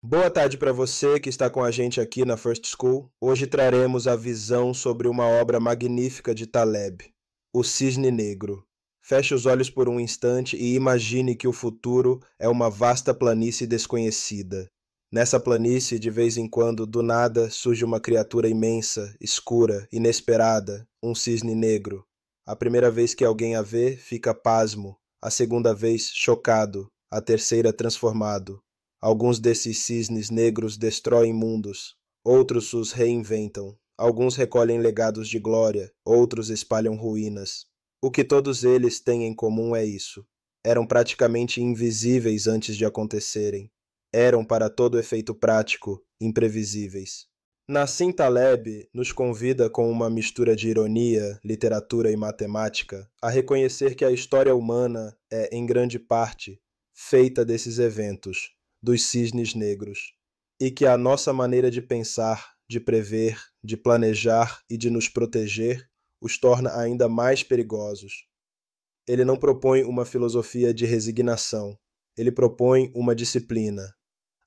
Boa tarde para você que está com a gente aqui na First School. Hoje traremos a visão sobre uma obra magnífica de Taleb, O Cisne Negro. Feche os olhos por um instante e imagine que o futuro é uma vasta planície desconhecida. Nessa planície, de vez em quando, do nada, surge uma criatura imensa, escura, inesperada, um cisne negro. A primeira vez que alguém a vê, fica pasmo. A segunda vez, chocado. A terceira, transformado. Alguns desses cisnes negros destroem mundos, outros os reinventam. Alguns recolhem legados de glória, outros espalham ruínas. O que todos eles têm em comum é isso. Eram praticamente invisíveis antes de acontecerem. Eram, para todo efeito prático, imprevisíveis. Nassim Taleb nos convida com uma mistura de ironia, literatura e matemática a reconhecer que a história humana é, em grande parte, feita desses eventos, dos cisnes negros, e que a nossa maneira de pensar, de prever, de planejar e de nos proteger os torna ainda mais perigosos. Ele não propõe uma filosofia de resignação, ele propõe uma disciplina.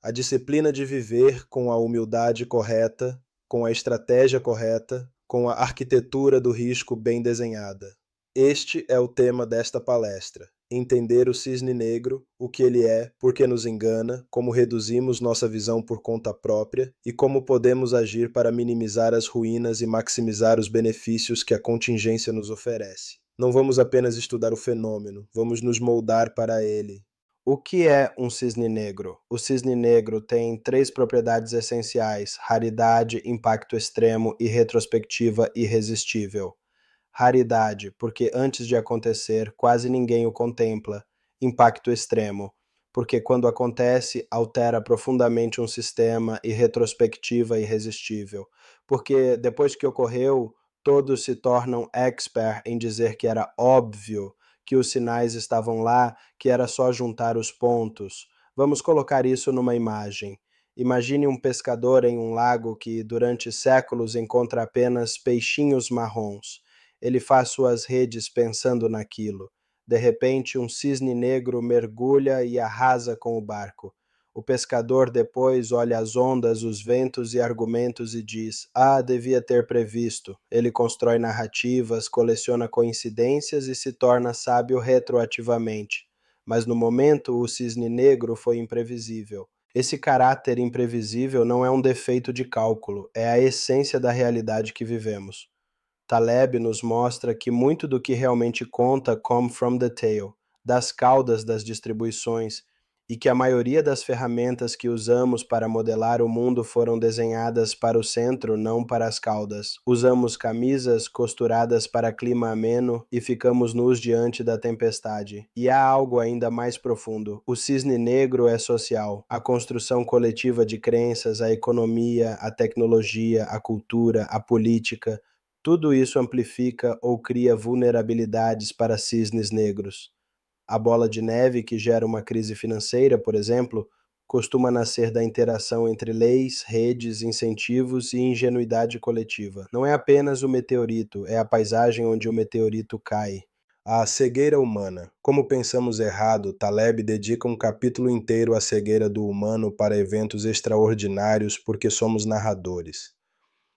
A disciplina de viver com a humildade correta, com a estratégia correta, com a arquitetura do risco bem desenhada. Este é o tema desta palestra. Entender o cisne negro, o que ele é, por que nos engana, como reduzimos nossa visão por conta própria e como podemos agir para minimizar as ruínas e maximizar os benefícios que a contingência nos oferece. Não vamos apenas estudar o fenômeno, vamos nos moldar para ele. O que é um cisne negro? O cisne negro tem três propriedades essenciais: raridade, impacto extremo e retrospectiva irresistível. Raridade, porque antes de acontecer, quase ninguém o contempla. Impacto extremo, porque quando acontece, altera profundamente um sistema. E retrospectiva irresistível, porque depois que ocorreu, todos se tornam expert em dizer que era óbvio, que os sinais estavam lá, que era só juntar os pontos. Vamos colocar isso numa imagem. Imagine um pescador em um lago que, durante séculos, encontra apenas peixinhos marrons. Ele faz suas redes pensando naquilo. De repente, um cisne negro mergulha e arrasa com o barco. O pescador depois olha as ondas, os ventos e argumentos e diz: "Ah, devia ter previsto." Ele constrói narrativas, coleciona coincidências e se torna sábio retroativamente. Mas no momento, o cisne negro foi imprevisível. Esse caráter imprevisível não é um defeito de cálculo, é a essência da realidade que vivemos. Taleb nos mostra que muito do que realmente conta come from the tail, das caudas das distribuições, e que a maioria das ferramentas que usamos para modelar o mundo foram desenhadas para o centro, não para as caudas. Usamos camisas costuradas para clima ameno e ficamos nus diante da tempestade. E há algo ainda mais profundo. O cisne negro é social. A construção coletiva de crenças, a economia, a tecnologia, a cultura, a política, tudo isso amplifica ou cria vulnerabilidades para cisnes negros. A bola de neve que gera uma crise financeira, por exemplo, costuma nascer da interação entre leis, redes, incentivos e ingenuidade coletiva. Não é apenas o meteorito, é a paisagem onde o meteorito cai. A cegueira humana. Como pensamos errado, Taleb dedica um capítulo inteiro à cegueira do humano para eventos extraordinários porque somos narradores.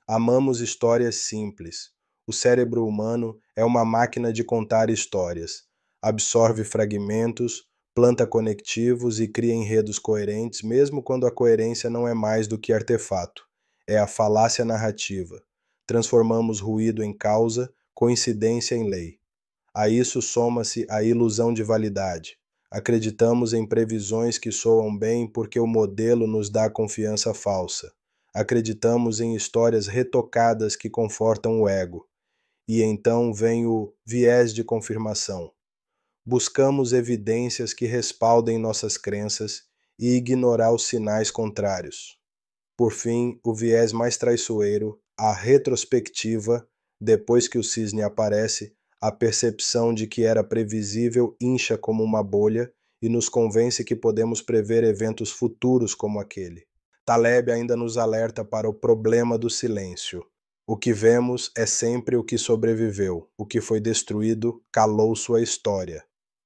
Amamos histórias simples. O cérebro humano é uma máquina de contar histórias. Absorve fragmentos, planta conectivos e cria enredos coerentes, mesmo quando a coerência não é mais do que artefato. É a falácia narrativa. Transformamos ruído em causa, coincidência em lei. A isso soma-se a ilusão de validade. Acreditamos em previsões que soam bem porque o modelo nos dá confiança falsa. Acreditamos em histórias retocadas que confortam o ego. E então vem o viés de confirmação. Buscamos evidências que respaldem nossas crenças e ignorar os sinais contrários. Por fim, o viés mais traiçoeiro, a retrospectiva, depois que o cisne aparece, a percepção de que era previsível incha como uma bolha e nos convence que podemos prever eventos futuros como aquele. Taleb ainda nos alerta para o problema do silêncio. O que vemos é sempre o que sobreviveu, o que foi destruído calou sua história.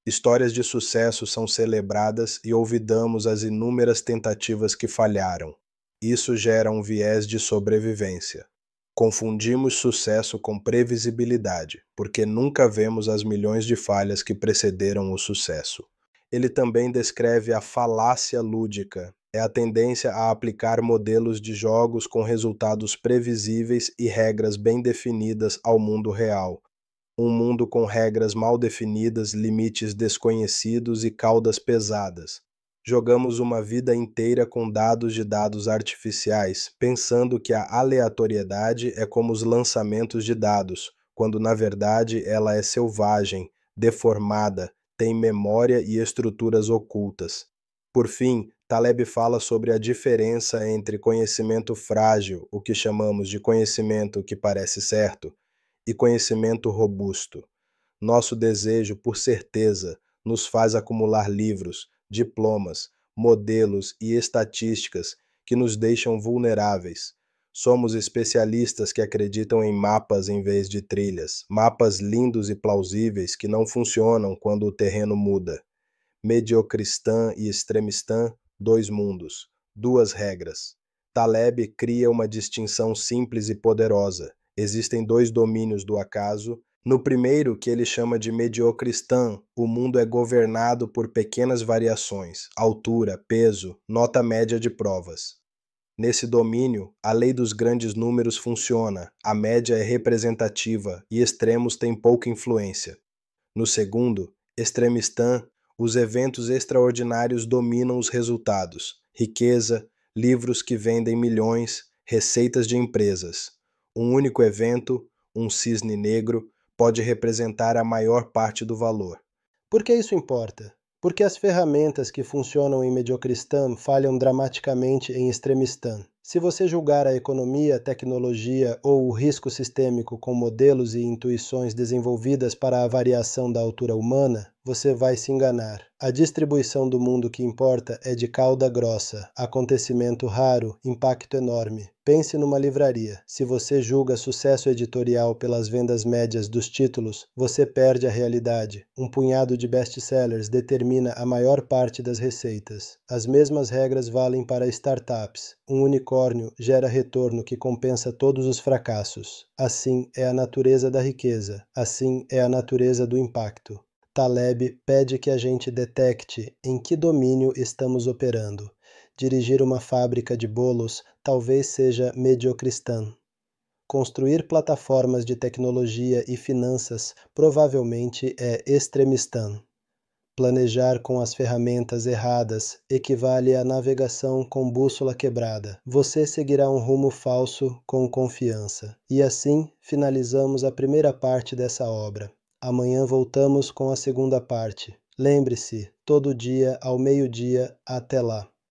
Histórias de sucesso são celebradas e olvidamos as inúmeras tentativas que falharam. Isso gera um viés de sobrevivência. Confundimos sucesso com previsibilidade, porque nunca vemos as milhões de falhas que precederam o sucesso. Ele também descreve a falácia lúdica. É a tendência a aplicar modelos de jogos com resultados previsíveis e regras bem definidas ao mundo real. Um mundo com regras mal definidas, limites desconhecidos e caudas pesadas. Jogamos uma vida inteira com dados de dados artificiais, pensando que a aleatoriedade é como os lançamentos de dados, quando na verdade ela é selvagem, deformada, tem memória e estruturas ocultas. Por fim, Taleb fala sobre a diferença entre conhecimento frágil, o que chamamos de conhecimento que parece certo, e conhecimento robusto. Nosso desejo por certeza nos faz acumular livros, diplomas, modelos e estatísticas que nos deixam vulneráveis. Somos especialistas que acreditam em mapas em vez de trilhas, mapas lindos e plausíveis que não funcionam quando o terreno muda. Mediocristã e extremistã, dois mundos, duas regras. Taleb cria uma distinção simples e poderosa. Existem dois domínios do acaso. No primeiro, que ele chama de mediocristã, o mundo é governado por pequenas variações, altura, peso, nota média de provas. Nesse domínio, a lei dos grandes números funciona, a média é representativa e extremos têm pouca influência. No segundo, extremistã, os eventos extraordinários dominam os resultados, riqueza, livros que vendem milhões, receitas de empresas. Um único evento, um cisne negro, pode representar a maior parte do valor. Por que isso importa? Porque as ferramentas que funcionam em mediocristã falham dramaticamente em extremistã. Se você julgar a economia, a tecnologia ou o risco sistêmico com modelos e intuições desenvolvidas para a variação da altura humana, você vai se enganar. A distribuição do mundo que importa é de cauda grossa, acontecimento raro, impacto enorme. Pense numa livraria. Se você julga sucesso editorial pelas vendas médias dos títulos, você perde a realidade. Um punhado de best-sellers determina a maior parte das receitas. As mesmas regras valem para startups. Um unicórnio gera retorno que compensa todos os fracassos. Assim é a natureza da riqueza. Assim é a natureza do impacto. Taleb pede que a gente detecte em que domínio estamos operando. Dirigir uma fábrica de bolos talvez seja mediocristã. Construir plataformas de tecnologia e finanças provavelmente é extremistã. Planejar com as ferramentas erradas equivale à navegação com bússola quebrada. Você seguirá um rumo falso com confiança. E assim finalizamos a primeira parte dessa obra. Amanhã voltamos com a segunda parte. Lembre-se, todo dia ao meio-dia, até lá.